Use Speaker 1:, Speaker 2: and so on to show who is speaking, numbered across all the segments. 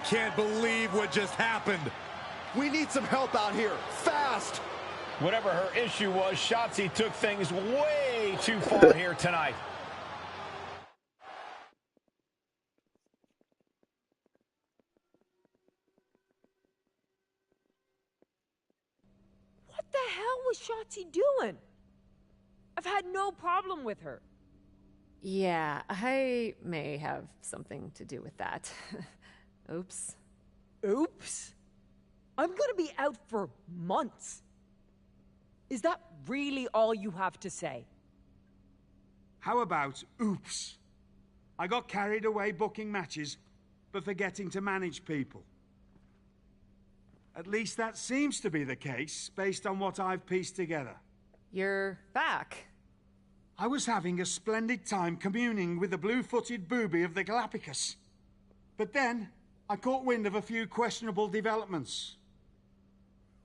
Speaker 1: can't believe what just happened.
Speaker 2: We need some help out here, fast.
Speaker 3: Whatever her issue was, Shotzi took things way too far here tonight.
Speaker 4: What the hell was Shotzi doing? I've had no problem with her.
Speaker 5: Yeah, I may have something to do with that. Oops.
Speaker 4: Oops? I'm gonna be out for months. Is that really all you have to say?
Speaker 6: How about oops? I got carried away booking matches, but forgetting to manage people. At least that seems to be the case, based on what I've pieced together.
Speaker 5: You're back.
Speaker 6: I was having a splendid time communing with the blue-footed booby of the Galapagos. But then, I caught wind of a few questionable developments.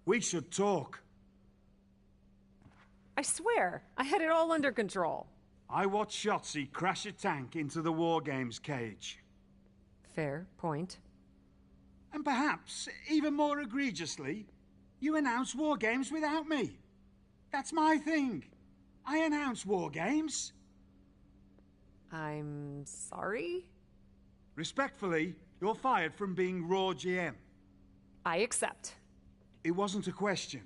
Speaker 6: We should talk.
Speaker 5: I swear, I had it all under control.
Speaker 6: I watched Shotzi crash a tank into the War Games cage.
Speaker 5: Fair point.
Speaker 6: And perhaps, even more egregiously, you announced War Games without me. That's my thing. I announce War Games.
Speaker 5: I'm sorry?
Speaker 6: Respectfully, you're fired from being Raw GM.
Speaker 5: I accept.
Speaker 6: It wasn't a question.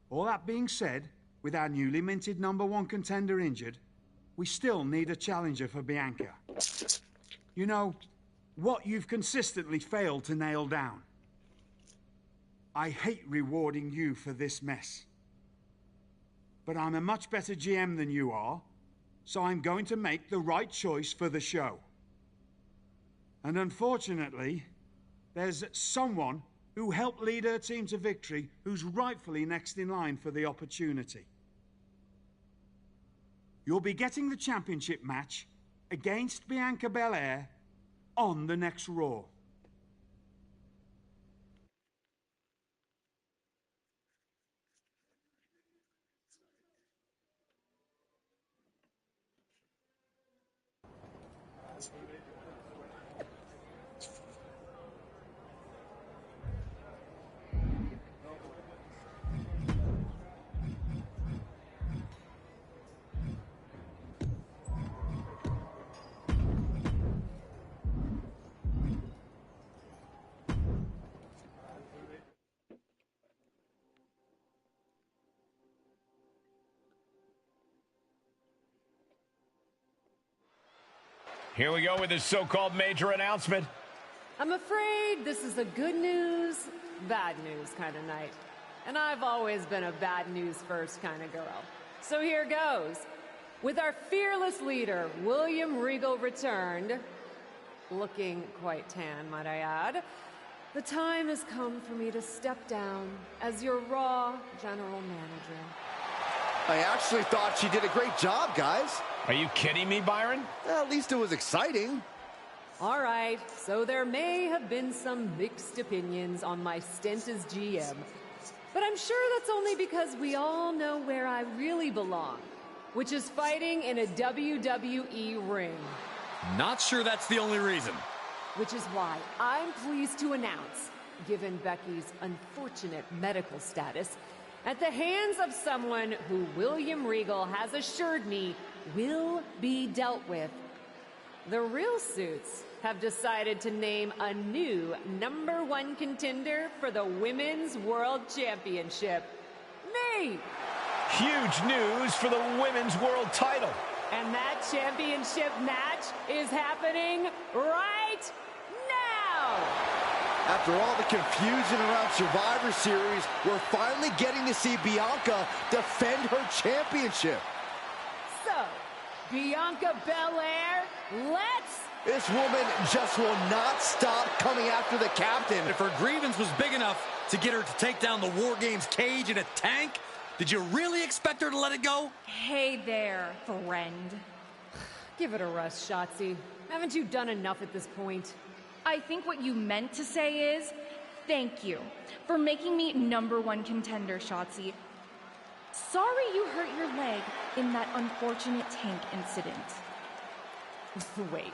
Speaker 6: All that being said, with our newly minted #1 contender injured, we still need a challenger for Bianca. You know, what you've consistently failed to nail down. I hate rewarding you for this mess. But I'm a much better GM than you are, so I'm going to make the right choice for the show. And unfortunately, there's someone who helped lead her team to victory who's rightfully next in line for the opportunity. You'll be getting the championship match against Bianca Belair on the next Raw.
Speaker 3: Here we go with this so-called major announcement.
Speaker 5: I'm afraid this is a good news, bad news kind of night. And I've always been a bad news first kind of girl. So here goes. With our fearless leader, William Regal, returned, looking quite tan, might I add, the time has come for me to step down as your Raw General Manager.
Speaker 2: I actually thought she did a great job, guys.
Speaker 3: Are you kidding me, Byron?
Speaker 2: At least it was exciting.
Speaker 5: All right, so there may have been some mixed opinions on my stint as GM, but I'm sure that's only because we all know where I really belong, which is fighting in a WWE ring.
Speaker 1: Not sure that's the only reason.
Speaker 5: Which is why I'm pleased to announce, given Becky's unfortunate medical status, at the hands of someone who William Regal has assured me will be dealt with, the Real Suits have decided to name a new #1 contender for the Women's World Championship. Me!
Speaker 3: Huge news for the Women's World title.
Speaker 5: And that championship match is happening right now!
Speaker 2: After all the confusion around Survivor Series, we're finally getting to see Bianca defend her championship.
Speaker 5: So, Bianca Belair, let's...
Speaker 2: This woman just will not stop coming after the captain.
Speaker 1: If her grievance was big enough to get her to take down the War Games cage in a tank, did you really expect her to let it go?
Speaker 7: Hey there, friend.
Speaker 5: Give it a rest, Shotzi. Haven't you done enough at this point?
Speaker 7: I think what you meant to say is, thank you for making me #1 contender, Shotzi. Sorry you hurt your leg in that unfortunate tank incident.
Speaker 5: Wait.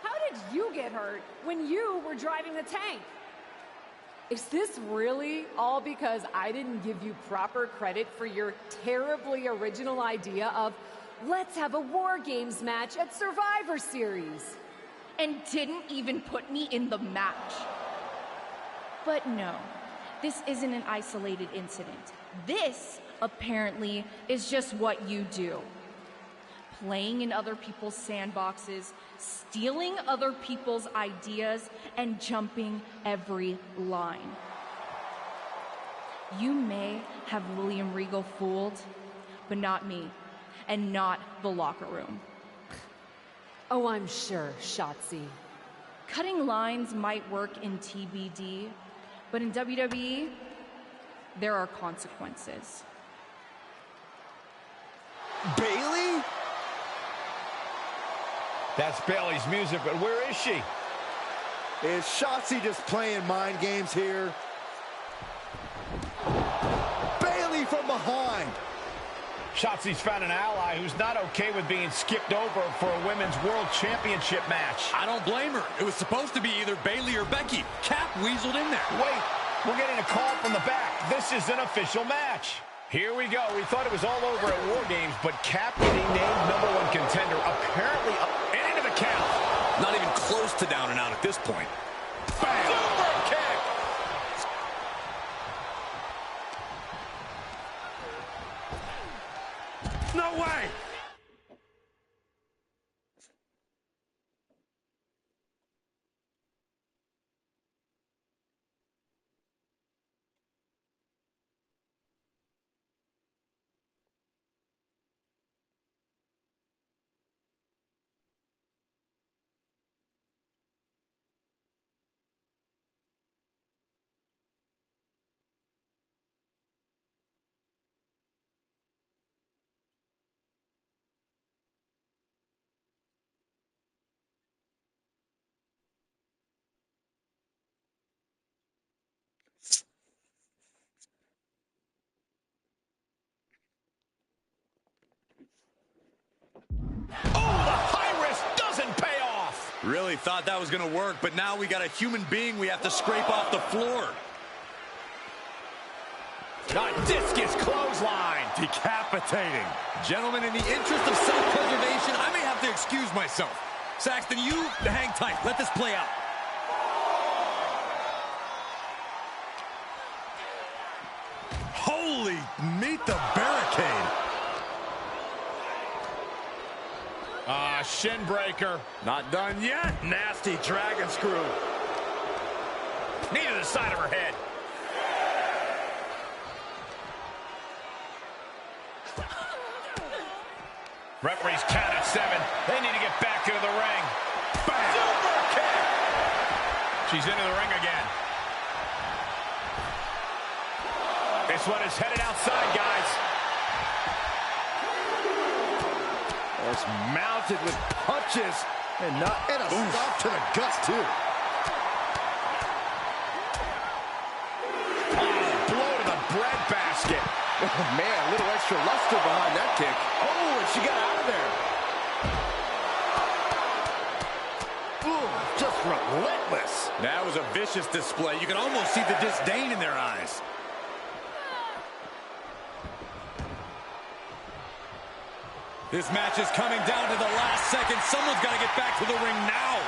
Speaker 5: How did you get hurt when you were driving the tank? Is this really all because I didn't give you proper credit for your terribly original idea of, let's have a War Games match at Survivor Series?
Speaker 7: And didn't even put me in the match. But no, this isn't an isolated incident. This, apparently, is just what you do. Playing in other people's sandboxes, stealing other people's ideas, and jumping every line. You may have William Regal fooled, but not me, and not the locker room.
Speaker 5: Oh, I'm sure, Shotzi.
Speaker 7: Cutting lines might work in TBD, but in WWE, there are consequences.
Speaker 2: Bayley?
Speaker 3: That's Bayley's music, but where is she?
Speaker 2: Is Shotzi just playing mind games here? Bayley from behind.
Speaker 3: Shotzi's found an ally who's not okay with being skipped over for a Women's World Championship match.
Speaker 1: I don't blame her. It was supposed to be either Bayley or Becky. Cap weaseled in there.
Speaker 3: Wait, we're getting a call from the back. This is an official match. Here we go. We thought it was all over at War Games, but Cap getting named #1 contender apparently up and into the count.
Speaker 1: Not even close to down and out at this point. Bam!
Speaker 3: Super kick!
Speaker 1: No way! Really thought that was going to work, but now we got a human being we have to scrape off the floor.
Speaker 3: A discus clothesline.
Speaker 1: Decapitating. Gentlemen, in the interest of self-preservation, I may have to excuse myself. Saxton, you hang tight. Let this play out. Holy, meet the barricade.
Speaker 3: Shin breaker.
Speaker 1: Not done yet. Nasty dragon screw.
Speaker 3: Knee to the side of her head. Referee's count at 7. They need to get back into the ring. Bam! Super kick! She's into the ring again. This one is headed outside, guys.
Speaker 2: It's mounted with punches and a stop to the guts, too.
Speaker 3: Blow to the breadbasket.
Speaker 2: Oh, man, a little extra luster behind that kick. Oh, and she got out of there. Ooh, just relentless.
Speaker 1: That was a vicious display. You can almost see the disdain in their eyes. This match is coming down to the last second. Someone's got to get back to the ring now.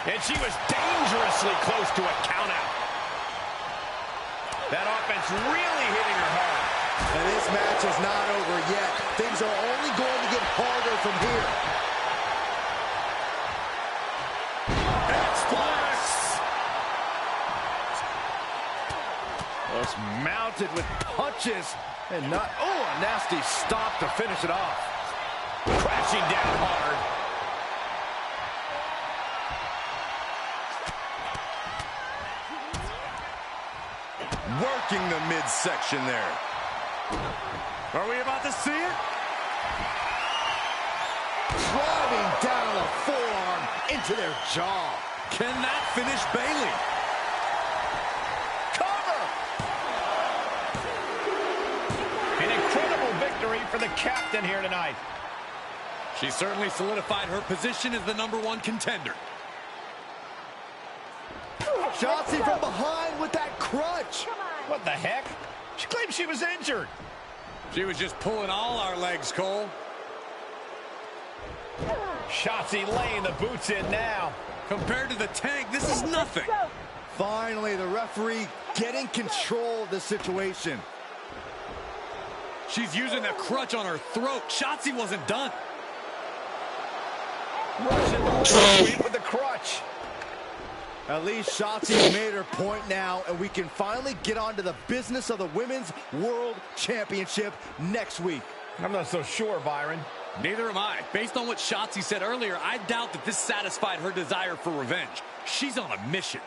Speaker 3: And she was dangerously close to a countout. That offense really hitting her hard.
Speaker 2: And this match is not over yet. Things are only going to get harder from here. It's mounted with punches and a nasty stop to finish it off.
Speaker 3: Crashing down hard.
Speaker 1: Working the midsection there. Are we about to see it?
Speaker 2: Driving down a forearm into their jaw.
Speaker 1: Can that finish Bayley?
Speaker 3: victory for the captain here tonight.
Speaker 1: She certainly solidified her position as the #1 contender.
Speaker 2: Shotzi from behind with that crutch.
Speaker 3: What the heck? She claimed she was injured.
Speaker 1: She was just pulling all our legs, Cole.
Speaker 3: Shotzi laying the boots in now.
Speaker 1: Compared to the Tank, this is nothing.
Speaker 2: Finally, the referee getting control of the situation.
Speaker 1: She's using the crutch on her throat. Shotzi wasn't done.
Speaker 3: Russian sweep with the crutch.
Speaker 2: At least Shotzi's made her point now, and we can finally get on to the business of the Women's World Championship next week.
Speaker 3: I'm not so sure, Byron.
Speaker 1: Neither am I. Based on what Shotzi said earlier, I doubt that this satisfied her desire for revenge. She's on a mission.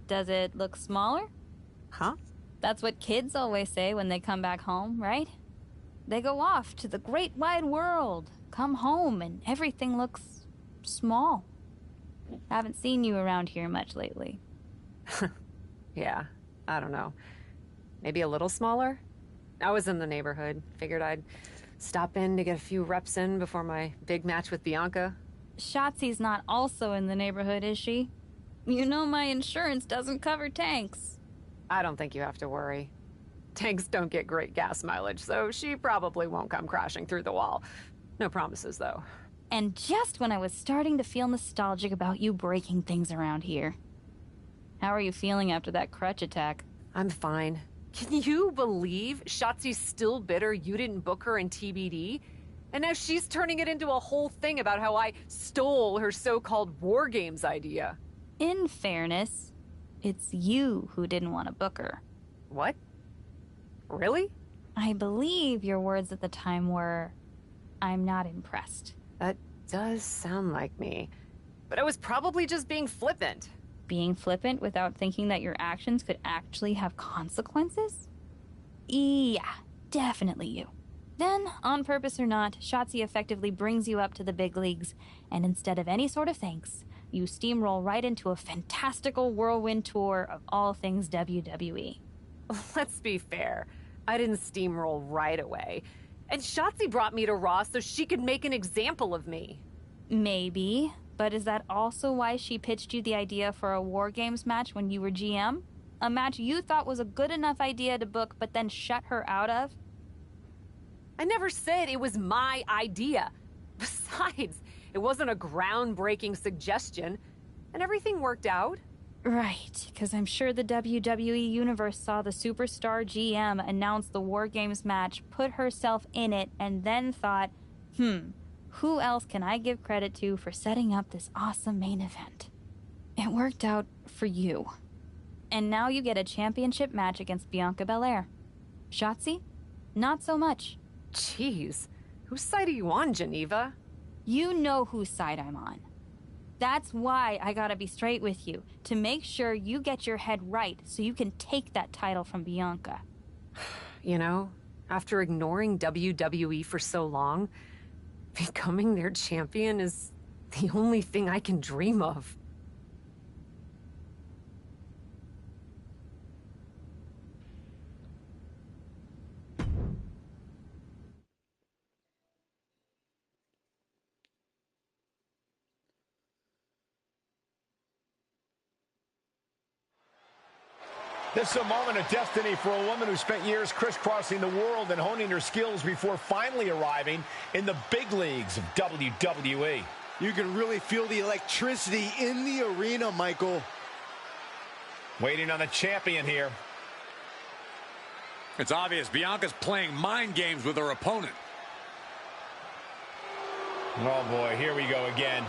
Speaker 8: Does it look smaller?
Speaker 4: Huh?
Speaker 8: That's what kids always say when they come back home, right? They go off to the great wide world, come home, and everything looks small. Haven't seen you around here much lately.
Speaker 5: Yeah, I don't know. Maybe a little smaller? I was in the neighborhood. Figured I'd stop in to get a few reps in before my big match with Bianca.
Speaker 8: Shotzi's not also in the neighborhood, is she? You know my insurance doesn't cover tanks.
Speaker 5: I don't think you have to worry. Tanks don't get great gas mileage, so she probably won't come crashing through the wall. No promises, though.
Speaker 8: And just when I was starting to feel nostalgic about you breaking things around here. How are you feeling after that crutch attack?
Speaker 5: I'm fine. Can you believe Shotzi's still bitter you didn't book her in TBD? And now she's turning it into a whole thing about how I stole her so-called War Games idea.
Speaker 8: In fairness, it's you who didn't want to book her.
Speaker 5: What? Really?
Speaker 8: I believe your words at the time were, "I'm not impressed."
Speaker 5: That does sound like me. But I was probably just being flippant.
Speaker 8: Being flippant without thinking that your actions could actually have consequences? Yeah, definitely you. Then, on purpose or not, Shotzi effectively brings you up to the big leagues, and instead of any sort of thanks, you steamroll right into a fantastical whirlwind tour of all things WWE.
Speaker 5: Let's be fair. I didn't steamroll right away. And Shotzi brought me to Raw so she could make an example of me.
Speaker 8: Maybe, but is that also why she pitched you the idea for a War Games match when you were GM? A match you thought was a good enough idea to book but then shut her out of?
Speaker 5: I never said it was my idea. Besides, it wasn't a groundbreaking suggestion, and everything worked out.
Speaker 8: Right, because I'm sure the WWE Universe saw the superstar GM announce the War Games match, put herself in it, and then thought, who else can I give credit to for setting up this awesome main event? It worked out for you. And now you get a championship match against Bianca Belair. Shotzi? Not so much.
Speaker 5: Jeez, whose side are you on, Geneva?
Speaker 8: You know whose side I'm on. That's why I gotta be straight with you, to make sure you get your head right so you can take that title from Bianca.
Speaker 5: You know, after ignoring WWE for so long, becoming their champion is the only thing I can dream of.
Speaker 3: This is a moment of destiny for a woman who spent years crisscrossing the world and honing her skills before finally arriving in the big leagues of WWE.
Speaker 2: You can really feel the electricity in the arena, Michael.
Speaker 3: Waiting on the champion here.
Speaker 1: It's obvious Bianca's playing mind games with her opponent.
Speaker 3: Oh boy, here we go again.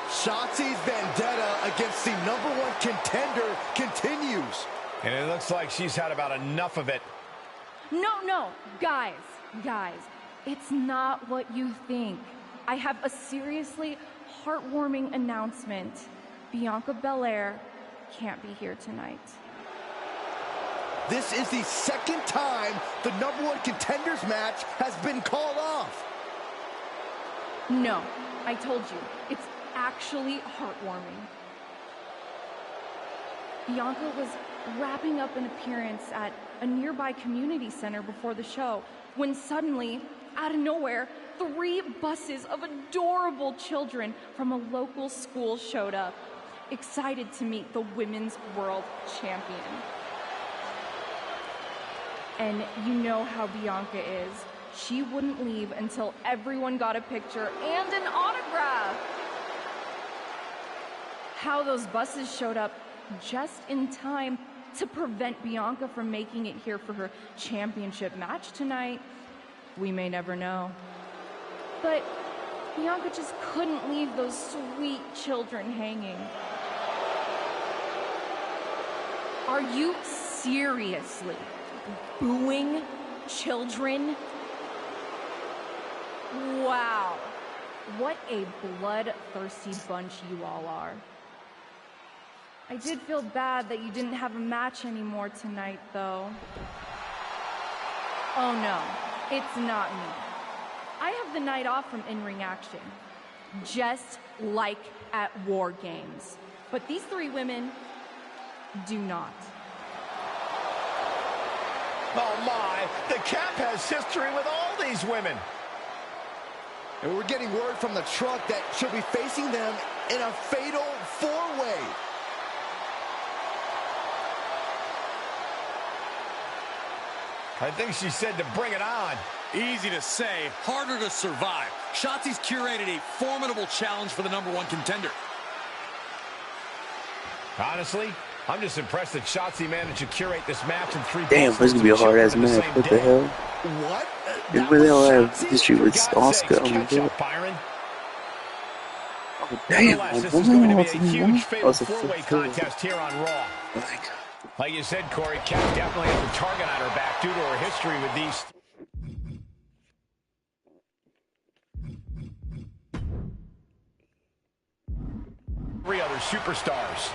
Speaker 2: Shotzi's vendetta against the #1 contender continues.
Speaker 3: And it looks like she's had about enough of it.
Speaker 7: No, guys, it's not what you think. I have a seriously heartwarming announcement. Bianca Belair can't be here tonight.
Speaker 2: This is the second time the #1 contenders match has been called off.
Speaker 7: No, I told you, it's actually heartwarming. Bianca was wrapping up an appearance at a nearby community center before the show when suddenly, out of nowhere, 3 buses of adorable children from a local school showed up, excited to meet the Women's World Champion. And you know how Bianca is. She wouldn't leave until everyone got a picture and an autograph. How those buses showed up just in time to prevent Bianca from making it here for her championship match tonight, we may never know. But Bianca just couldn't leave those sweet children hanging. Are you seriously booing children? Wow, what a bloodthirsty bunch you all are. I did feel bad that you didn't have a match anymore tonight, though. Oh no, it's not me. I have the night off from in-ring action, just like at War Games. But these three women do not.
Speaker 3: Oh my, the Cap has history with all these women.
Speaker 2: And we're getting word from the truck that she'll be facing them in a fatal four-way.
Speaker 3: I think she said to bring it on.
Speaker 1: Easy to say, harder to survive. Shotzi's curated a formidable challenge for the #1 contender.
Speaker 3: Honestly, I'm just impressed that Shotzi managed to curate this match in 3
Speaker 9: Damn, this is gonna be a hard ass match. What the hell?
Speaker 2: What?
Speaker 9: They really all have history with Oscar. Oh my god. Oh damn,
Speaker 3: Nonetheless, this
Speaker 9: what
Speaker 3: is going to be
Speaker 9: else
Speaker 3: a
Speaker 9: is
Speaker 3: huge
Speaker 9: that?
Speaker 3: fatal
Speaker 9: It's a
Speaker 3: four-way
Speaker 9: four-way.
Speaker 3: contest here on Raw.
Speaker 9: Oh my god.
Speaker 3: Like you said, Corey, Kat definitely has a target on her back due to her history with these. Three other superstars.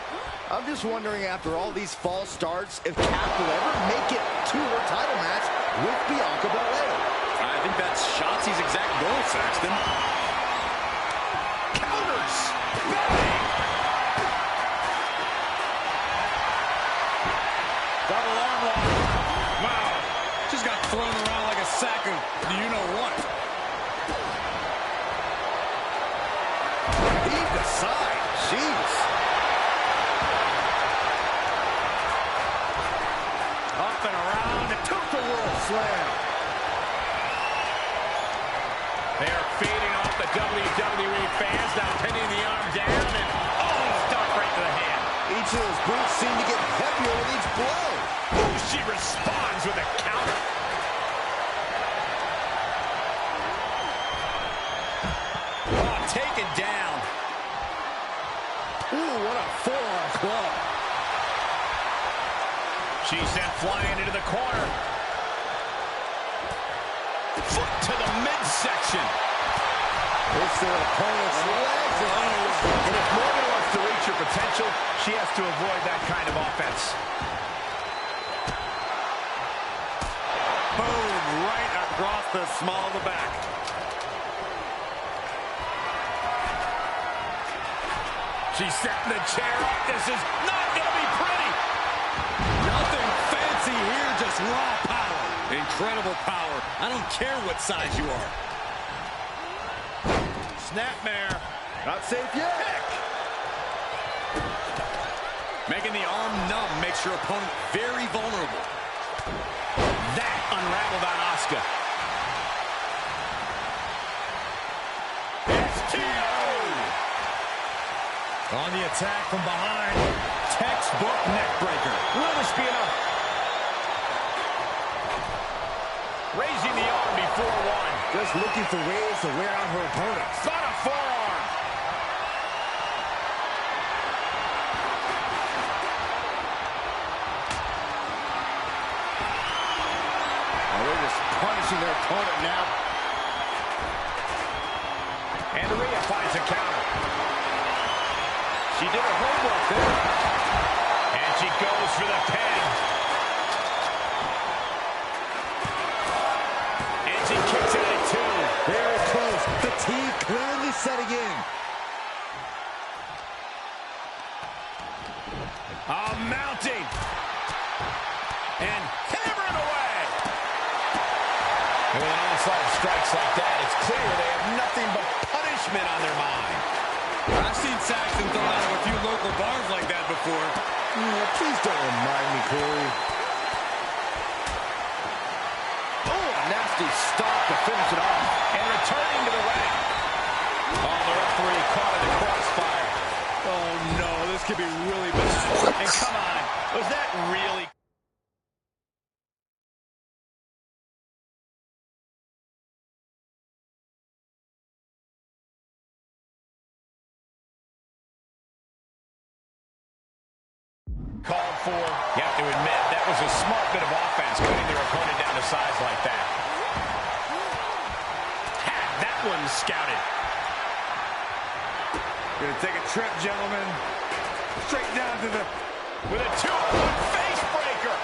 Speaker 2: I'm just wondering, after all these false starts, if Kat will ever make it to her title match with Bianca Belair.
Speaker 1: I think that's Shotzi's exact goal, Saxton.
Speaker 3: Counters! Bang!
Speaker 1: Double arm lock. Wow. Just got thrown around like a sack of you-know-what.
Speaker 2: Heaved aside. Jeez.
Speaker 1: Up and around. It took the world slam.
Speaker 3: They are feeding off the WWE fans, now pinning the arm down, and stop right to the hand.
Speaker 2: Each of those boots seem to get heavier with each blow.
Speaker 3: Ooh, she responds with a counter.
Speaker 1: Oh, taken down.
Speaker 2: Ooh, what a forearm club.
Speaker 3: She's sent flying into the corner. Foot to the midsection.
Speaker 2: It's their opponent's legs.
Speaker 3: And if Morgan wants to reach her potential, she has to avoid that kind of offense.
Speaker 1: Boom, right across the small of the back.
Speaker 3: She's setting the chair up. This is not going to be pretty.
Speaker 1: Nothing fancy here, just raw power. Incredible power. I don't care what size you are.
Speaker 3: Snapmare.
Speaker 2: Not safe yet.
Speaker 1: Making the arm numb makes your opponent very vulnerable.
Speaker 3: That unraveled on Asuka.
Speaker 1: On the attack from behind. Textbook neckbreaker.
Speaker 3: Will this be enough? Raising the arm before one.
Speaker 2: Just looking for ways to wear out her opponents.
Speaker 3: On a forearm.
Speaker 2: They're just punishing their opponent now.
Speaker 3: And Rhea finds a counter. She did her homework there. And she goes for the pin. And she kicks it at 2.
Speaker 2: Very close. Fatigue clearly setting in.
Speaker 3: Mounting. And hammering away. And with an onslaught of strikes like that, it's clear they have nothing but punishment on their mind.
Speaker 1: I've seen Saxton thrown out of a few local bars like that before.
Speaker 2: Please don't remind me, Corey. Oh, a nasty stop to finish it off.
Speaker 3: And returning to the ring. Oh, the referee caught in the crossfire.
Speaker 1: Oh, no, this could be really bad.
Speaker 3: And come on, was that really... Called for. You have to admit, that was a smart bit of offense, cutting their opponent down to size like that. Had that one scouted.
Speaker 1: Gonna take a trip, gentlemen.
Speaker 3: Straight down to the... with a 2-1 face breaker.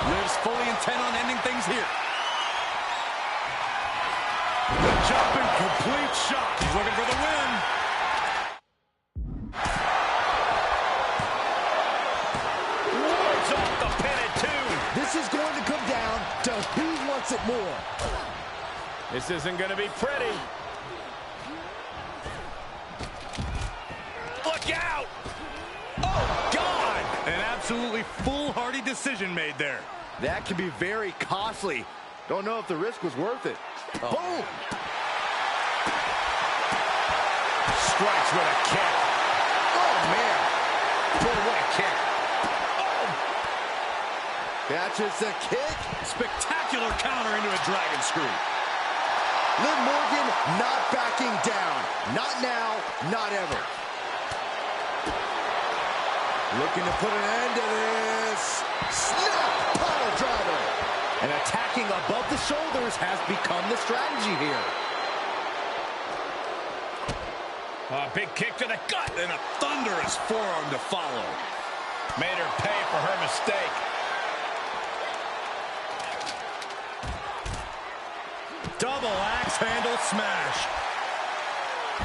Speaker 1: Liv's fully intent on ending things here.
Speaker 2: The jumping complete shot.
Speaker 1: He's looking for the win.
Speaker 3: Wards off the pin at 2.
Speaker 2: This is going to come down to who wants it more.
Speaker 3: This isn't going to be pretty. Look out!
Speaker 1: Oh, God! An absolutely foolhardy decision made there.
Speaker 2: That can be very costly. Don't know if the risk was worth it. Oh. Boom!
Speaker 3: Strikes with a kick.
Speaker 2: Oh, man.
Speaker 3: Boy, what a kick. Oh!
Speaker 2: Catches the kick.
Speaker 1: Spectacular counter into a dragon screw.
Speaker 2: Liv Morgan not backing down. Not now, not ever. Looking to put an end to this. Snap! Pile driver. And attacking above the shoulders has become the strategy here.
Speaker 3: A big kick to the gut.
Speaker 1: And a thunderous forearm to follow.
Speaker 3: Made her pay for her mistake.
Speaker 1: Double axe handle smash.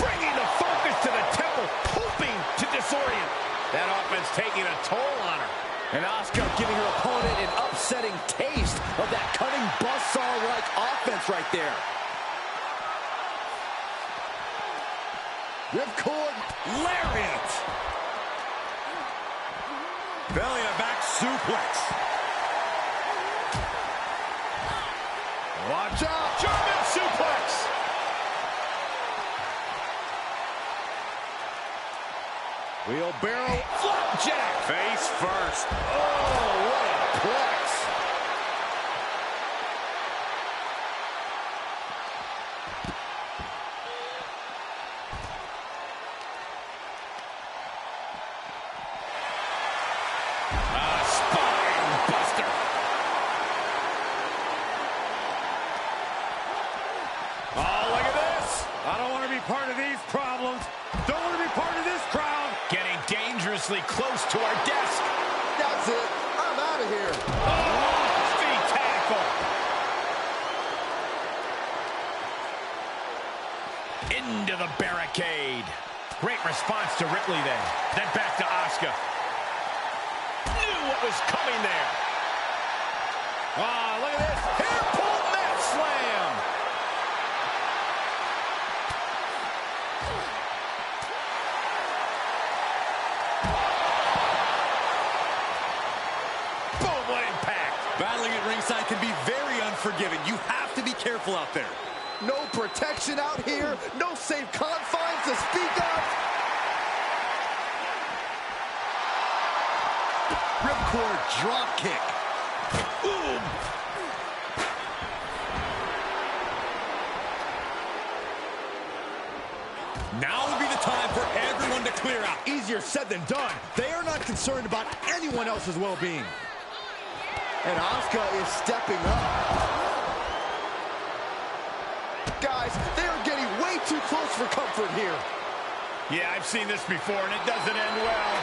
Speaker 3: Bringing the focus to the temple, hoping to disorient. That offense taking a toll on her.
Speaker 2: And Asuka giving her opponent an upsetting taste of that cutting buzzsaw-like offense right there. Ripcord
Speaker 1: Lariat. Belly to back suplex.
Speaker 2: Watch out!
Speaker 3: German suplex.
Speaker 2: Wheelbarrow
Speaker 3: Flapjack.
Speaker 1: Face first.
Speaker 2: Oh, what a plex.
Speaker 3: Spine buster.
Speaker 1: Oh, look at this. I don't want to be part of these problems. Don't want to be part of this crowd.
Speaker 3: Getting dangerously close to our desk.
Speaker 2: That's it. I'm out of here.
Speaker 3: Oh, feet tackle. Into the barricade. Great response to Ripley then. Then back to Asuka. Knew what was coming there.
Speaker 1: Oh, look at this. Hair pull mat slam.
Speaker 3: Boom, what impact.
Speaker 1: Battling at ringside can be very unforgiving. You have to be careful out there.
Speaker 2: No protection out here. No safe confines to speak of. Ripcord drop kick.
Speaker 3: Boom.
Speaker 1: Now would be the time for everyone to clear out.
Speaker 2: Easier said than done. They are not concerned about anyone else's well-being. And Asuka is stepping up. Guys, they are getting way too close for comfort here.
Speaker 3: Yeah, I've seen this before, and it doesn't end well.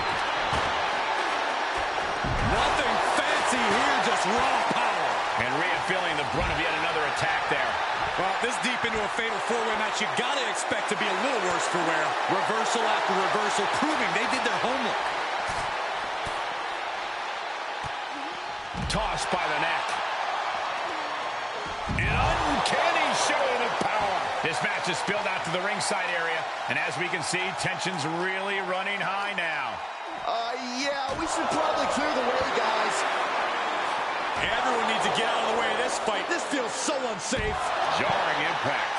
Speaker 1: Nothing fancy here, just raw power.
Speaker 3: And Rhea feeling the brunt of yet another attack there.
Speaker 1: Well, this deep into a fatal four-way match, you gotta expect to be a little worse for wear. Reversal after reversal, proving they did their homework.
Speaker 3: Tossed by the neck. An uncanny showing of power. This match is spilled out to the ringside area, and as we can see, tension's really running high now.
Speaker 2: Yeah, we should probably clear the way, guys.
Speaker 1: Everyone needs to get out of the way of this fight.
Speaker 2: This feels so unsafe.
Speaker 3: Jarring impact.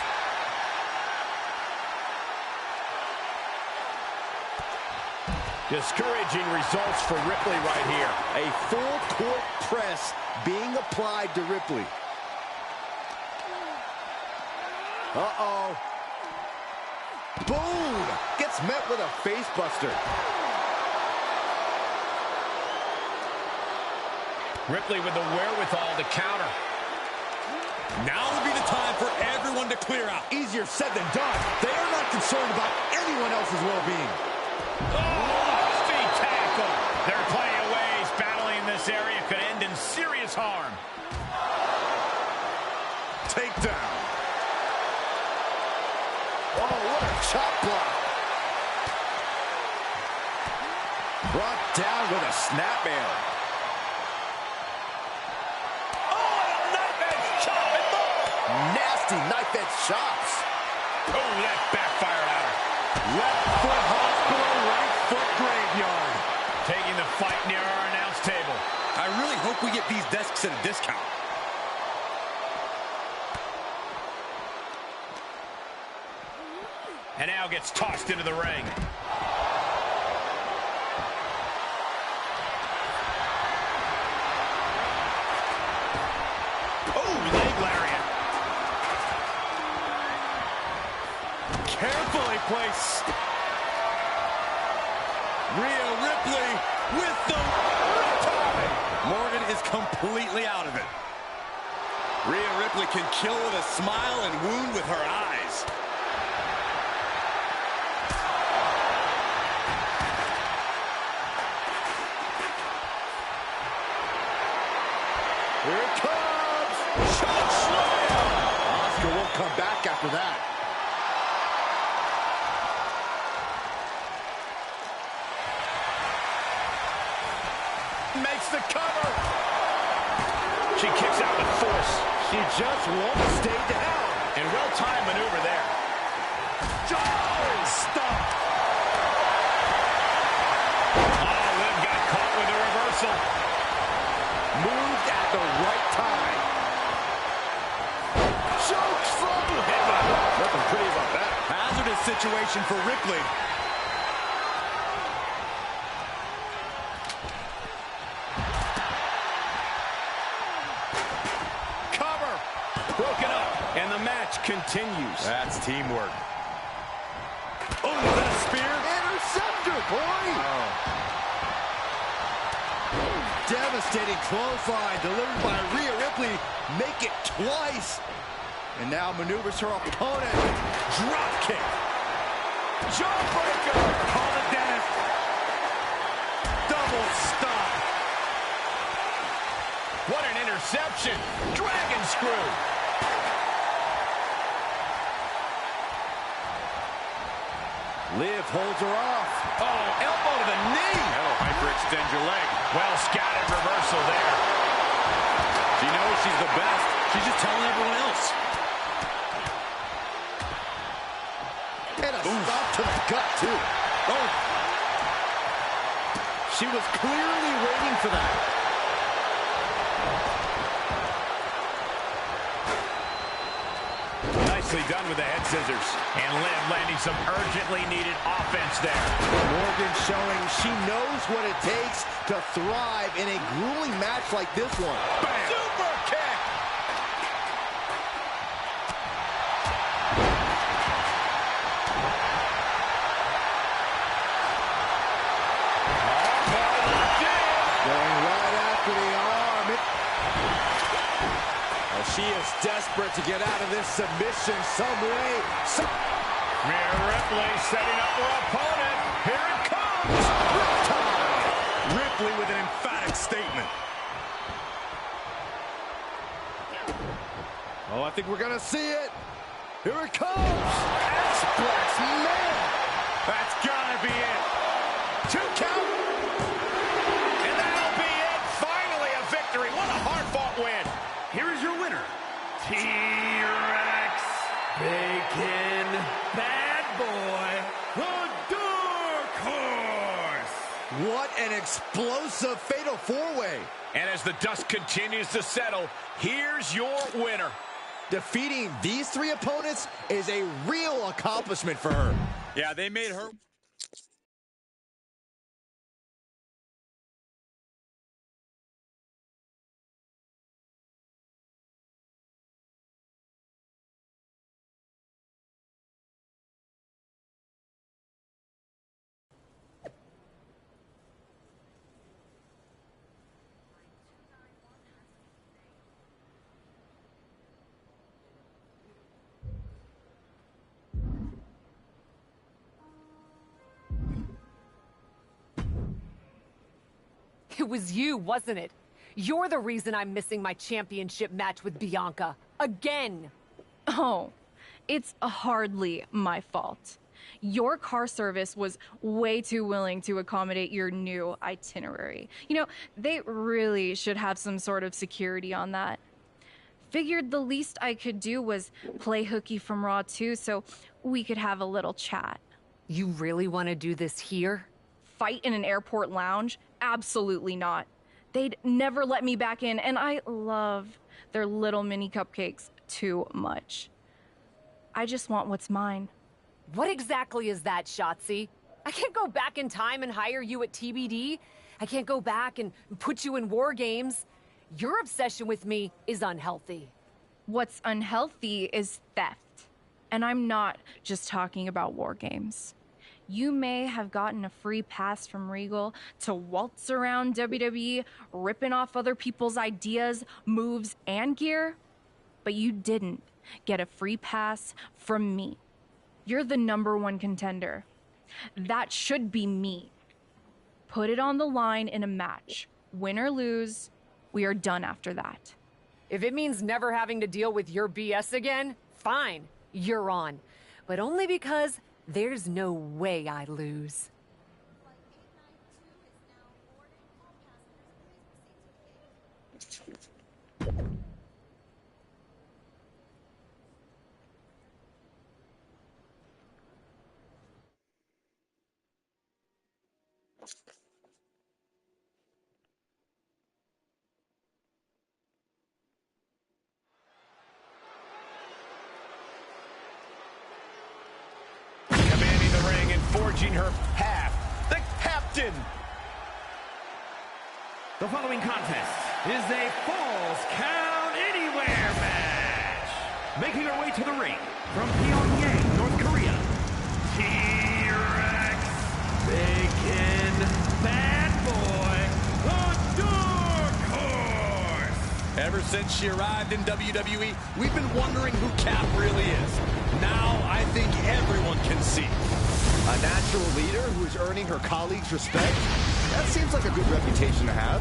Speaker 3: Discouraging results for Ripley right here.
Speaker 2: A full court press being applied to Ripley. Uh-oh. Boom! Gets met with a face buster.
Speaker 3: Ripley with the wherewithal to counter.
Speaker 1: Now would be the time for everyone to clear out.
Speaker 2: Easier said than done. They are not concerned about anyone else's well-being.
Speaker 3: Nasty tackle. There are plenty of ways battling in this area could end in serious harm.
Speaker 2: Takedown. Oh, what a chop block. Brought down with a snapmare. Nasty knife-edge chops.
Speaker 3: Oh, that backfired on her.
Speaker 2: Left foot hospital, right foot graveyard.
Speaker 3: Taking the fight near our announce table.
Speaker 1: I really hope we get these desks at a discount.
Speaker 3: And now gets tossed into the ring. Oh, leg lariat.
Speaker 1: Carefully placed. Rhea Ripley with the riptide. Morgan is completely out of it. Rhea Ripley can kill with a smile and wound with her eyes.
Speaker 2: Here it comes. Choke slam. Asuka won't come back after that.
Speaker 3: Makes the cover. She kicks out with force.
Speaker 2: She just won't stay down.
Speaker 3: And well-timed maneuver there.
Speaker 2: Oh, stop.
Speaker 3: Oh, Liv got caught with a reversal.
Speaker 2: Moved at the right time. Choke slam. Nothing pretty about that.
Speaker 1: Hazardous situation for Ripley.
Speaker 3: Cover. Broken up. And the match continues.
Speaker 1: That's teamwork. Oh, that a spear?
Speaker 2: Interceptor, boy.
Speaker 1: Oh.
Speaker 2: Devastating clothesline delivered by Rhea Ripley. Make it twice. And now maneuvers her opponent.
Speaker 1: Drop kick.
Speaker 3: Jawbreaker.
Speaker 1: Call it, Dennis. Double stop.
Speaker 3: What an interception. Dragon screw.
Speaker 2: Liv holds her off.
Speaker 3: Oh, elbow to the knee.
Speaker 1: That'll hyperextend your leg.
Speaker 3: Well scouted reversal there.
Speaker 1: She knows she's the best. She's just telling everyone else.
Speaker 2: And a stop to the gut, too.
Speaker 1: Oh.
Speaker 2: She was clearly waiting for that.
Speaker 3: Nicely done with the head scissors. And Liv landing some urgently needed offense there.
Speaker 2: Morgan showing she knows what it takes to thrive in a grueling match like this one.
Speaker 3: Bam. Super kick.
Speaker 2: Going right after the arm. Well, she is desperate to get out of this submission some way.
Speaker 3: Rhea Ripley setting up her opponent. Here it comes.
Speaker 1: Ripley with an emphatic statement.
Speaker 2: Oh, I think we're going to see it. Here it comes. X-Plex, man.
Speaker 1: That's gotta be it.
Speaker 3: 2 count. And that'll be it. Finally a victory. What a hard-fought win.
Speaker 1: Here is your winner.
Speaker 3: T-Rex.
Speaker 1: Bacon. Bad boy. The Dark Horse.
Speaker 2: What an explosive fatal four-way.
Speaker 3: And as the dust continues to settle, here's your winner.
Speaker 2: Defeating these 3 opponents is a real accomplishment for her.
Speaker 1: Yeah, they made her...
Speaker 5: It was you, wasn't it? You're the reason I'm missing my championship match with Bianca. Again!
Speaker 7: Oh, it's hardly my fault. Your car service was way too willing to accommodate your new itinerary. You know, they really should have some sort of security on that. Figured the least I could do was play hooky from Raw 2 so we could have a little chat.
Speaker 5: You really want to do this here?
Speaker 7: Fight in an airport lounge? Absolutely not. They'd never let me back in, and I love their little mini cupcakes too much. I just want what's mine.
Speaker 5: What exactly is that, Shotzi? I can't go back in time and hire you at TBD. I can't go back and put you in War Games. Your obsession with me is unhealthy.
Speaker 7: What's unhealthy is theft. And I'm not just talking about War Games. You may have gotten a free pass from Regal to waltz around WWE, ripping off other people's ideas, moves, and gear, but you didn't get a free pass from me. You're the #1 contender. That should be me. Put it on the line in a match. Win or lose, we are done after that.
Speaker 5: If it means never having to deal with your BS again, fine, you're on. But only because there's no way I lose.
Speaker 3: Forging her path, the captain.
Speaker 10: The following contest is a Falls Count Anywhere match. Making her way to the ring from Pyongyang, North Korea, T-Rex, Bacon, Bad Boy, the Dark Horse.
Speaker 1: Ever since she arrived in WWE, we've been wondering who Cap really is. Now I think everyone can see.
Speaker 2: A natural leader who is earning her colleagues' respect? That seems like a good reputation to have.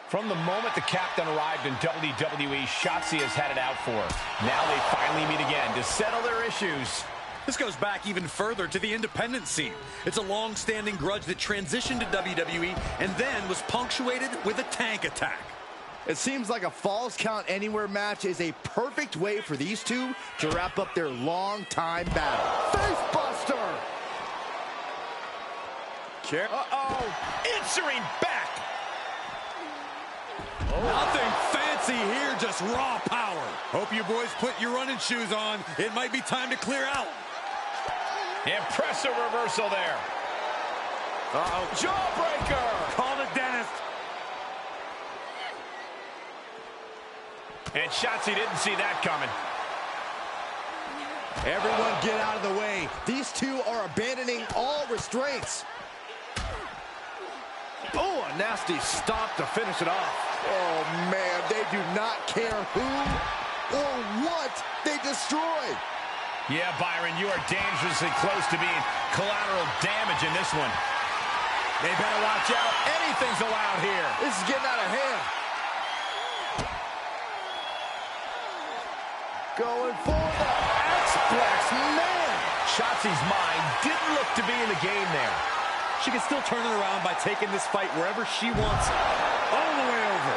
Speaker 3: From the moment the captain arrived in WWE, Shotzi has had it out for her. Now they finally meet again to settle their issues.
Speaker 1: This goes back even further to the independent scene. It's a long-standing grudge that transitioned to WWE and then was punctuated with a tank attack.
Speaker 2: It seems like a Falls Count Anywhere match is a perfect way for these two to wrap up their long-time battle. Facebuster!
Speaker 3: Answering back!
Speaker 1: Nothing fancy here, just raw power. Hope you boys put your running shoes on. It might be time to clear out.
Speaker 3: Impressive reversal there. Uh-oh, jawbreaker!
Speaker 1: Call the dentist.
Speaker 3: And Shotzi didn't see that coming.
Speaker 2: Everyone get out of the way. These two are abandoning all restraints. Oh, a nasty stop to finish it off. Oh, man, they do not care who or what they destroy.
Speaker 3: Yeah, Byron, you are dangerously close to being collateral damage in this one. They better watch out. Anything's allowed here.
Speaker 2: This is getting out of hand. Going for the X-Plex, man.
Speaker 3: Shotzi's mind didn't look to be in the game there.
Speaker 1: She can still turn it around by taking this fight wherever she wants, all the way over.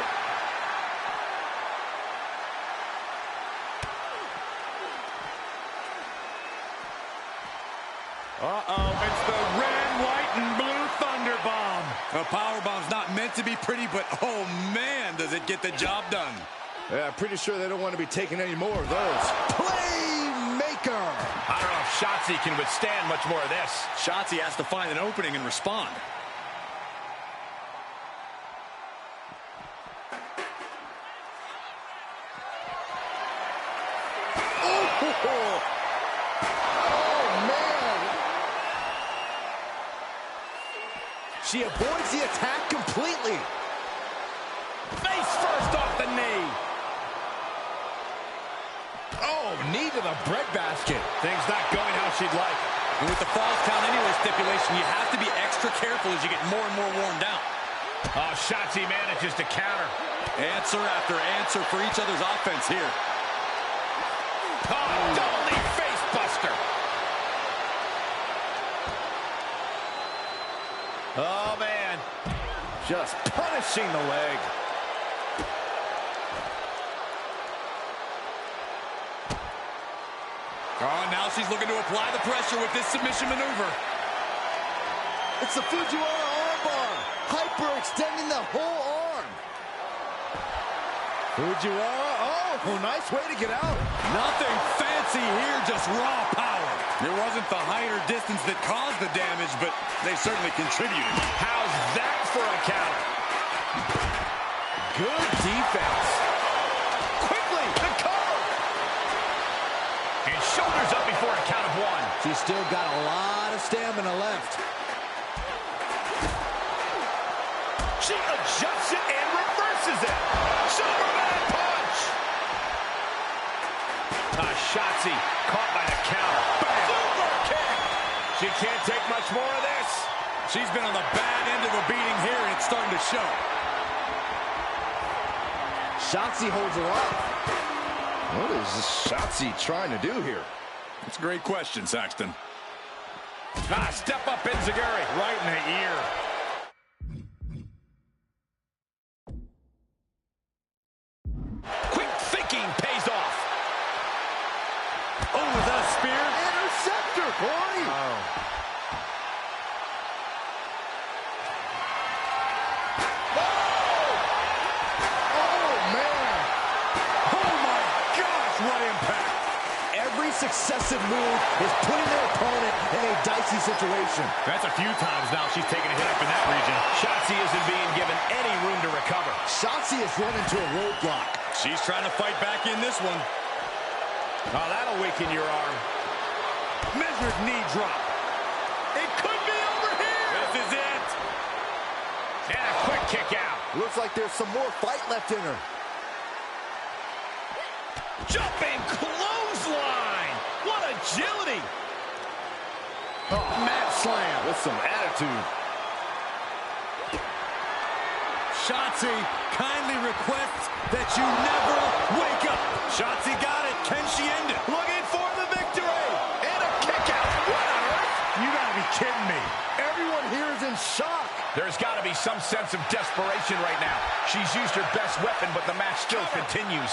Speaker 1: Uh-oh, it's the red, white, and blue Thunder Bomb. A power bomb's not meant to be pretty, but oh man, does it get the job done.
Speaker 2: Yeah, pretty sure they don't want to be taking any more of those. Playmaker!
Speaker 3: I don't know if Shotzi can withstand much more of this.
Speaker 1: Shotzi has to find an opening and respond.
Speaker 2: Oh, man! She avoids the attack completely.
Speaker 3: Face first off the knee.
Speaker 2: Oh, knee to the breadbasket.
Speaker 3: Things not going how she'd like.
Speaker 1: And with the Falls Count Anywhere stipulation, you have to be extra careful as you get more and more worn down.
Speaker 3: Oh, Shotzi manages to counter.
Speaker 1: Answer after answer for each other's offense here.
Speaker 3: Oh, double knee face buster. Oh, man.
Speaker 2: Just punishing the leg.
Speaker 1: Oh, now she's looking to apply the pressure with this submission maneuver.
Speaker 2: It's the Fujiwara armbar. Hyperextending the whole arm. Fujiwara, oh, nice way to get out.
Speaker 1: Nothing fancy here, just raw power. It wasn't the height or distance that caused the damage, but they certainly contributed.
Speaker 3: How's that for a counter?
Speaker 2: Good defense.
Speaker 3: Quickly, the cover. And shoulders up before a count of one.
Speaker 2: She's still got a lot of stamina left.
Speaker 3: She adjusts it and reverses it. Superman punch. Shotzi caught by the counter. Bam. Super kick. She can't take much more of this.
Speaker 1: She's been on the bad end of a beating here, and it's starting to show.
Speaker 2: Shotzi holds her up. What is Shotzi trying to do here?
Speaker 1: That's a great question, Saxton.
Speaker 3: Step up Enziguri right in the ear. Quick thinking pays off.
Speaker 1: Oh, was that a spear?
Speaker 2: Interceptor, Corey.
Speaker 1: Oh.
Speaker 2: Successive move is putting their opponent in a dicey situation.
Speaker 3: That's a few times now she's taken a hit up in that region. Shotzi isn't being given any room to recover.
Speaker 2: Shotzi has run into a roadblock.
Speaker 1: She's trying to fight back in this one.
Speaker 3: Oh, that'll weaken your arm.
Speaker 1: Measured knee drop. It could be over here. This is it.
Speaker 3: And a quick kick out.
Speaker 2: Looks like there's some more fight left in her.
Speaker 3: Jumping clothesline. What agility!
Speaker 2: Oh, mat slam with some attitude.
Speaker 1: Shotzi kindly requests that you never wake up. Shotzi got it. Can she end it?
Speaker 3: Looking for the victory. And a kick out. What on earth?
Speaker 2: You gotta be kidding me. Everyone here is in shock.
Speaker 3: There's got to be some sense of desperation right now. She's used her best weapon, but the match still continues.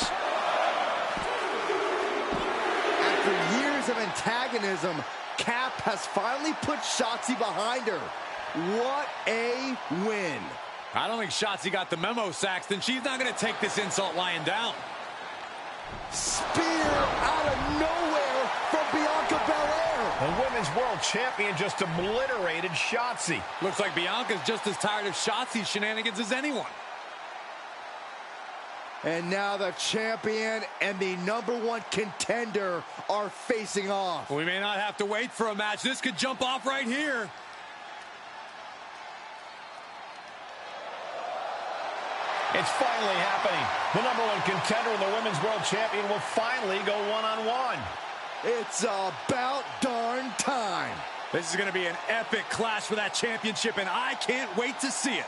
Speaker 2: After years of antagonism, Cap has finally put Shotzi behind her. What a win.
Speaker 1: I don't think Shotzi got the memo, Saxton. She's not going to take this insult lying down.
Speaker 2: Spear out of nowhere from Bianca Belair.
Speaker 3: The Women's World Champion just obliterated Shotzi.
Speaker 1: Looks like Bianca's just as tired of Shotzi's shenanigans as anyone.
Speaker 2: And now the champion and the #1 contender are facing off.
Speaker 1: We may not have to wait for a match. This could jump off right here.
Speaker 3: It's finally happening. The #1 contender and the Women's World Champion will finally go one-on-one.
Speaker 2: It's about darn time.
Speaker 1: This is going to be an epic clash for that championship, and I can't wait to see it.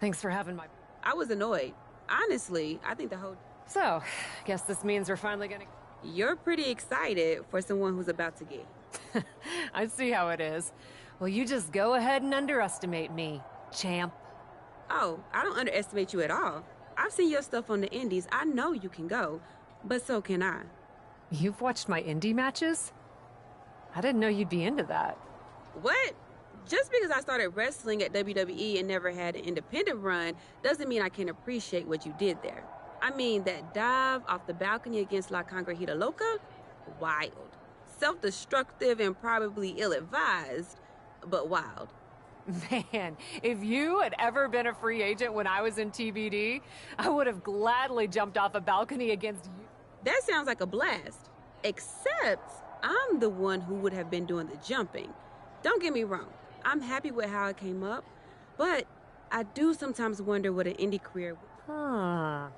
Speaker 5: Thanks for having my...
Speaker 11: I was annoyed. Honestly, I think the whole...
Speaker 5: So, guess this means we're finally gonna...
Speaker 11: You're pretty excited for someone who's about to get...
Speaker 5: I see how it is. Well, you just go ahead and underestimate me, champ.
Speaker 11: Oh, I don't underestimate you at all. I've seen your stuff on the indies. I know you can go, but so can I.
Speaker 5: You've watched my indie matches? I didn't know you'd be into that.
Speaker 11: What? Just because I started wrestling at WWE and never had an independent run doesn't mean I can't appreciate what you did there. I mean, that dive off the balcony against La Congrejita Loca? Wild. Self-destructive and probably ill-advised, but wild.
Speaker 5: Man, if you had ever been a free agent when I was in TBD, I would have gladly jumped off a balcony against you.
Speaker 11: That sounds like a blast. Except, I'm the one who would have been doing the jumping. Don't get me wrong. I'm happy with how it came up, but I do sometimes wonder what an indie career would...
Speaker 5: Huh.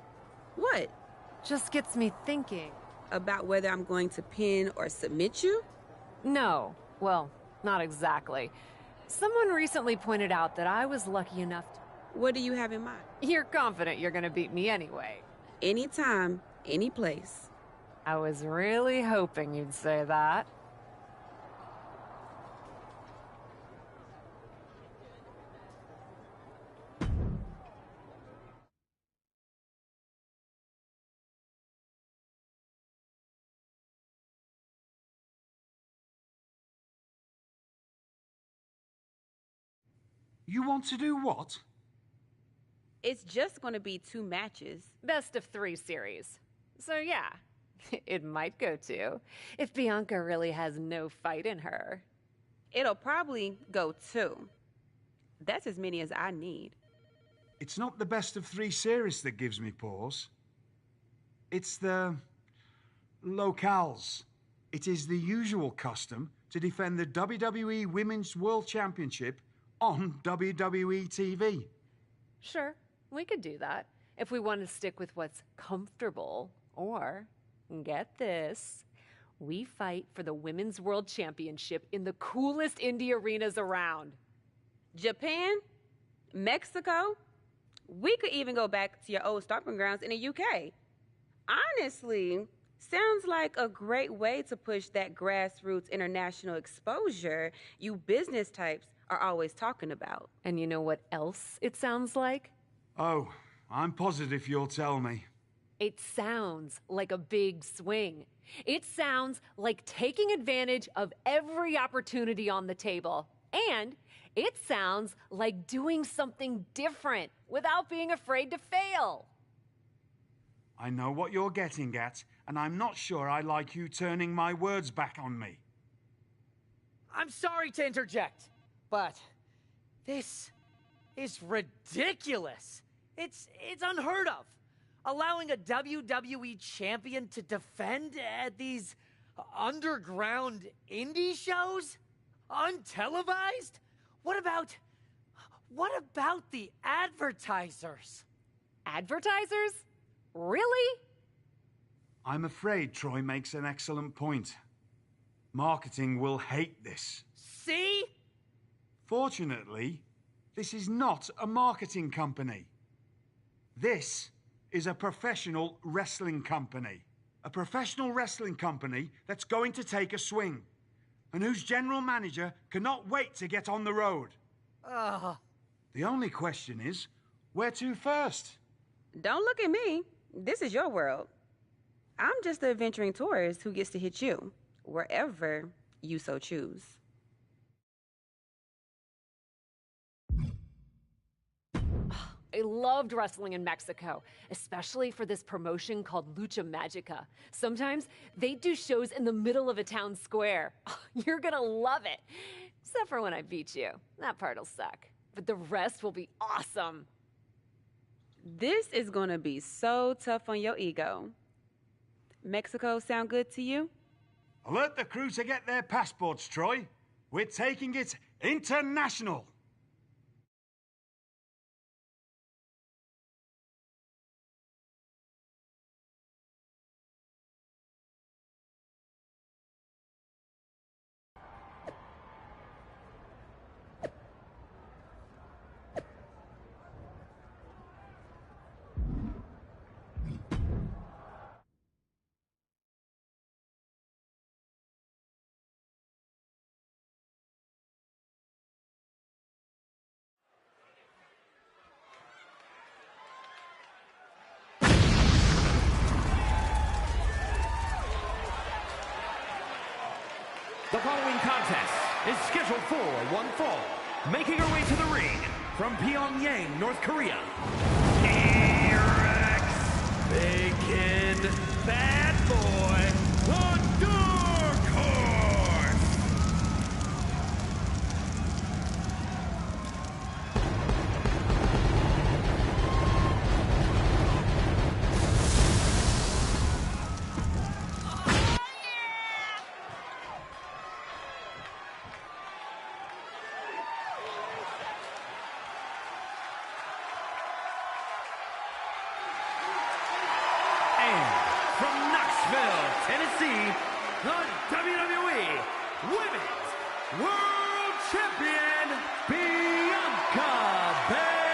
Speaker 11: What?
Speaker 5: Just gets me thinking.
Speaker 11: About whether I'm going to pin or submit you?
Speaker 5: No. Well, not exactly. Someone recently pointed out that I was lucky enough to...
Speaker 11: What do you have in mind?
Speaker 5: You're confident you're gonna beat me anyway.
Speaker 11: Anytime, any place.
Speaker 5: I was really hoping you'd say that.
Speaker 6: You want to do what?
Speaker 11: It's just going to be 2 matches.
Speaker 5: Best of 3 series. So yeah, it might go 2, if Bianca really has no fight in her.
Speaker 11: It'll probably go 2. That's as many as I need.
Speaker 6: It's not the best of 3 series that gives me pause. It's the... locales. It is the usual custom to defend the WWE Women's World Championship on WWE TV.
Speaker 5: Sure, we could do that if we want to stick with what's comfortable. Or, get this, we fight for the Women's World Championship in the coolest indie arenas around.
Speaker 11: Japan? Mexico? We could even go back to your old stomping grounds in the UK. Honestly, sounds like a great way to push that grassroots international exposure you business types are always talking about.
Speaker 5: And you know what else it sounds like?
Speaker 6: Oh, I'm positive you'll tell me.
Speaker 5: It sounds like a big swing. It sounds like taking advantage of every opportunity on the table. And it sounds like doing something different without being afraid to fail.
Speaker 6: I know what you're getting at, and I'm not sure I like you turning my words back on me.
Speaker 12: I'm sorry to interject, but this is ridiculous. It's unheard of. Allowing a WWE champion to defend at these underground indie shows? Untelevised? What about the advertisers?
Speaker 5: Advertisers? Really?
Speaker 6: I'm afraid Troy makes an excellent point. Marketing will hate this.
Speaker 12: See?
Speaker 6: Fortunately, this is not a marketing company. This is a professional wrestling company. A professional wrestling company that's going to take a swing, and whose general manager cannot wait to get on the road. The only question is, where to first?
Speaker 11: Don't look at me. This is your world. I'm just the adventuring tourist who gets to hit you, wherever you so choose.
Speaker 5: I loved wrestling in Mexico, especially for this promotion called Lucha Magica. Sometimes they do shows in the middle of a town square. You're gonna love it. Except for when I beat you. That part'll suck. But the rest will be awesome.
Speaker 11: This is gonna be so tough on your ego. Mexico sound good to you?
Speaker 6: Alert the crew to get their passports, Troy. We're taking it international.
Speaker 10: The following contest is scheduled for one fall. Making her way to the ring from Pyongyang, North Korea, T-Rex, Bacon, Bad Boy, the Dark Horse. Tennessee, the WWE Women's World Champion, Bianca Belair.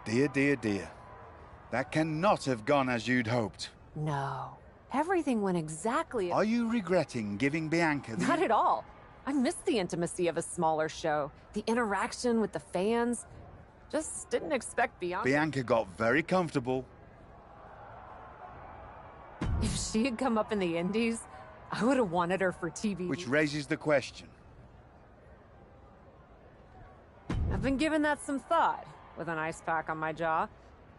Speaker 6: Dear, dear, dear. That cannot have gone as you'd hoped.
Speaker 5: No. Everything went exactly...
Speaker 6: Are you regretting giving Bianca the...
Speaker 5: Not at all. I missed the intimacy of a smaller show. The interaction with the fans. Just didn't expect Bianca...
Speaker 6: Bianca got very comfortable.
Speaker 5: If she had come up in the Indies, I would have wanted her for TV.
Speaker 6: Which raises the question.
Speaker 5: I've been giving that some thought, with an ice pack on my jaw.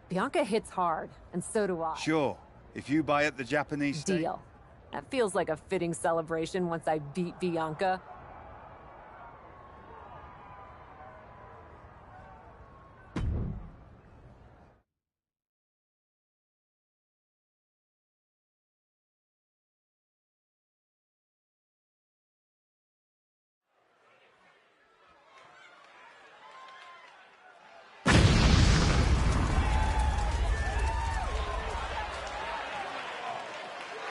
Speaker 5: Bianca hits hard, and so do I.
Speaker 6: Sure. If you buy at the Japanese steak.
Speaker 5: Deal. That feels like a fitting celebration once I beat Bianca.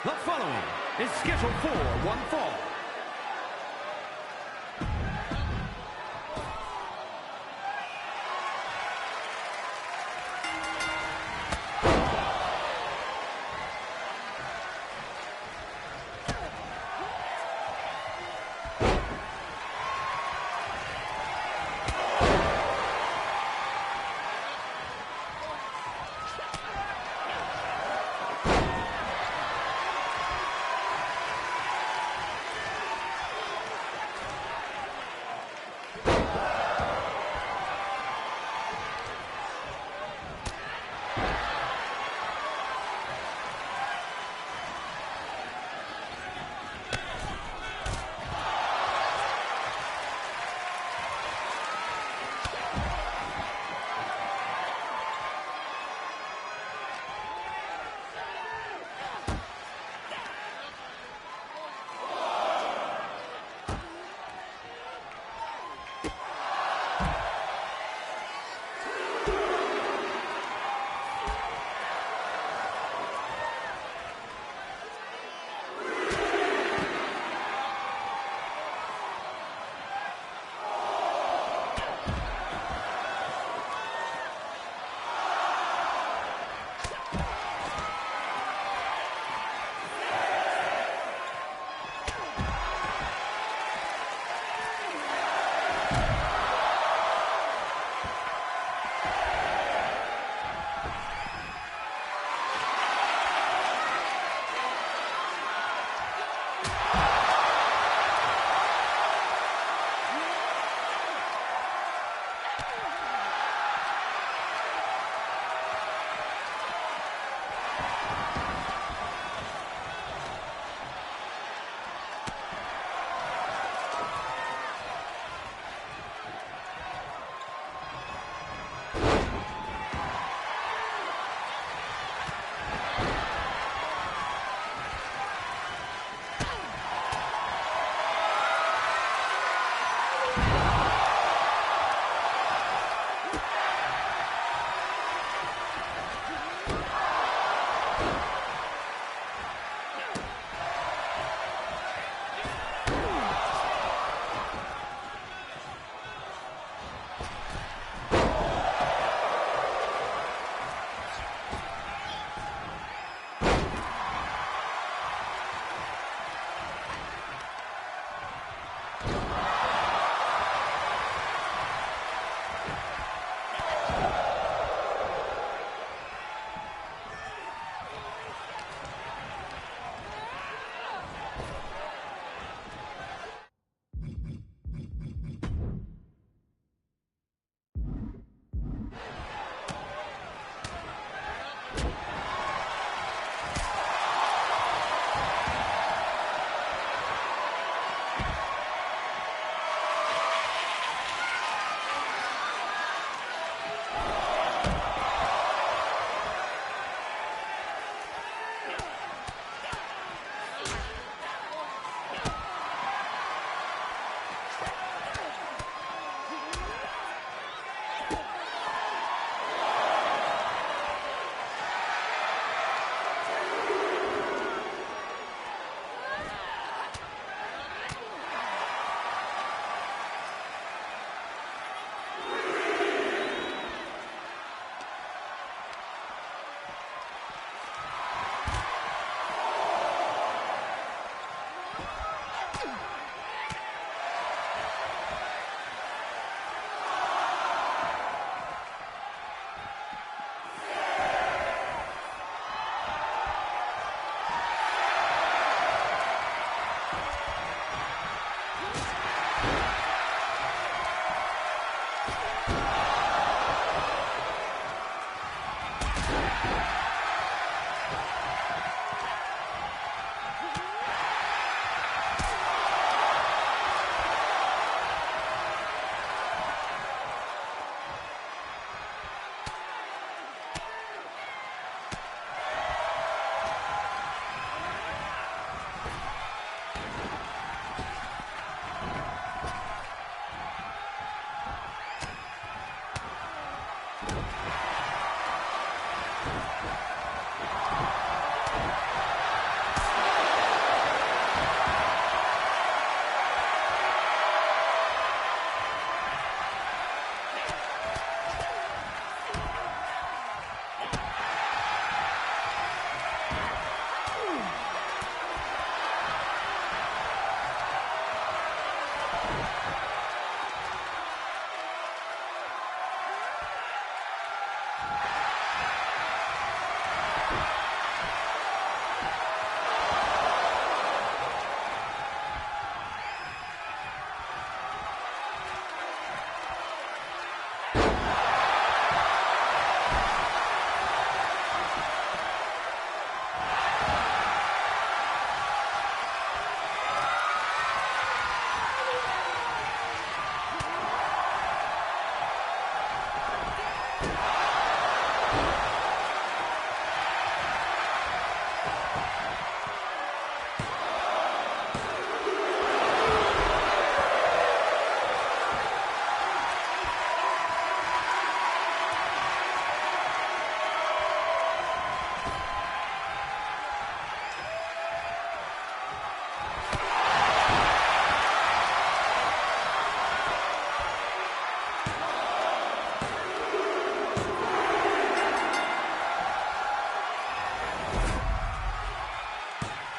Speaker 10: The following is scheduled for one fall.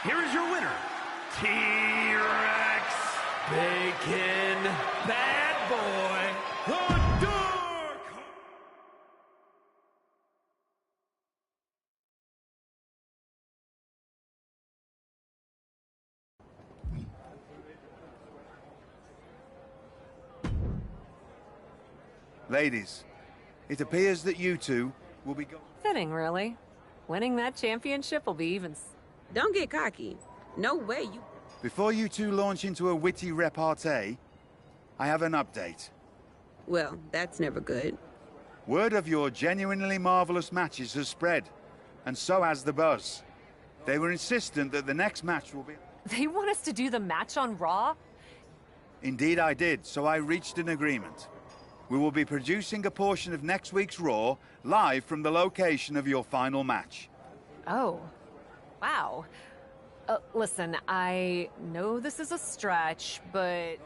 Speaker 10: Here is your winner, T-Rex Bacon Bad Boy, the Dark.
Speaker 6: Ladies, it appears that you two will be going.
Speaker 5: Fitting, really. Winning that championship will be even.
Speaker 11: Don't get cocky. No way you...
Speaker 6: Before you two launch into a witty repartee, I have an update.
Speaker 11: Well, that's never good.
Speaker 6: Word of your genuinely marvelous matches has spread, and so has the buzz. They were insistent that the next match will be...
Speaker 5: They want us to do the match on Raw?
Speaker 6: Indeed I did, so I reached an agreement. We will be producing a portion of next week's Raw live from the location of your final match.
Speaker 5: Oh. Wow. Listen, I know this is a stretch, but...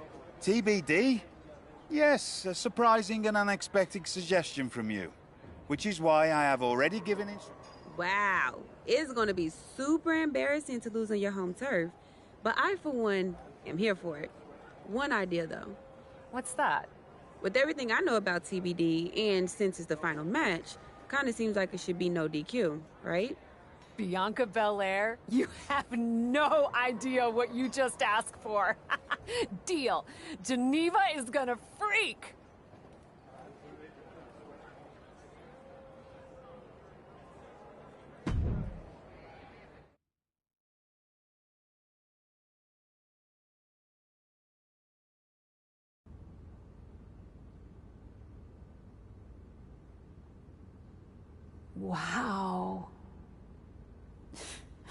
Speaker 6: TBD? Yes, a surprising and unexpected suggestion from you. Which is why I have already given it...
Speaker 11: Wow. It's going to be super embarrassing to lose on your home turf. But I, for one, am here for it. One idea, though.
Speaker 5: What's that?
Speaker 11: With everything I know about TBD, and since it's the final match, kind of seems like it should be no DQ, right?
Speaker 5: Bianca Belair? You have no idea what you just asked for. Deal. Geneva is gonna freak. Wow.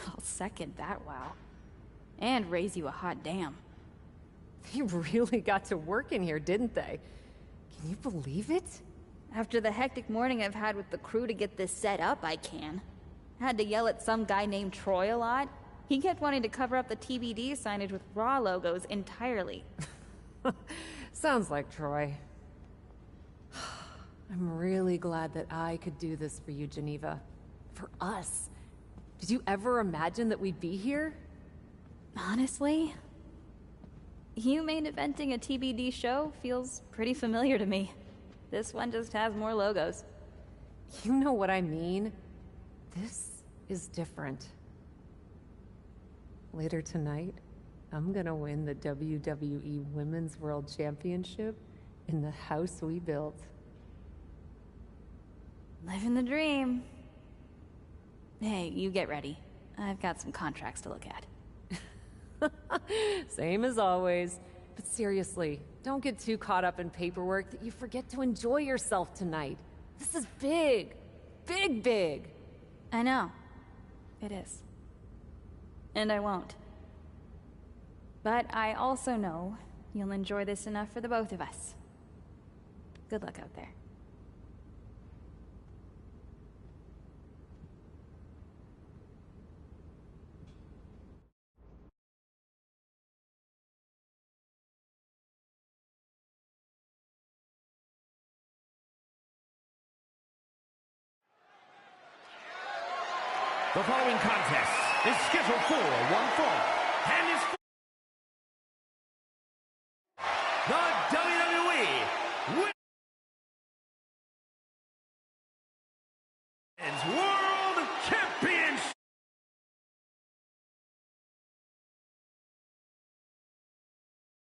Speaker 8: I'll second that wow. And raise you a hot damn.
Speaker 5: They really got to work in here, didn't they? Can you believe it?
Speaker 8: After the hectic morning I've had with the crew to get this set up, I can. Had to yell at some guy named Troy a lot. He kept wanting to cover up the TBD signage with Raw logos entirely.
Speaker 5: Sounds like Troy. I'm really glad that I could do this for you, Geneva. For us. Did you ever imagine that we'd be here?
Speaker 8: Honestly, you main eventing a TBD show feels pretty familiar to me. This one just has more logos.
Speaker 5: You know what I mean. This is different. Later tonight, I'm gonna win the WWE Women's World Championship in the house we built.
Speaker 8: Living the dream. Hey, you get ready. I've got some contracts to look at.
Speaker 5: Same as always. But seriously, don't get too caught up in paperwork that you forget to enjoy yourself tonight. This is big. Big, big.
Speaker 8: I know. It is. And I won't. But I also know you'll enjoy this enough for the both of us. Good luck out there.
Speaker 10: The following contest is scheduled for one fall and is the WWE Women's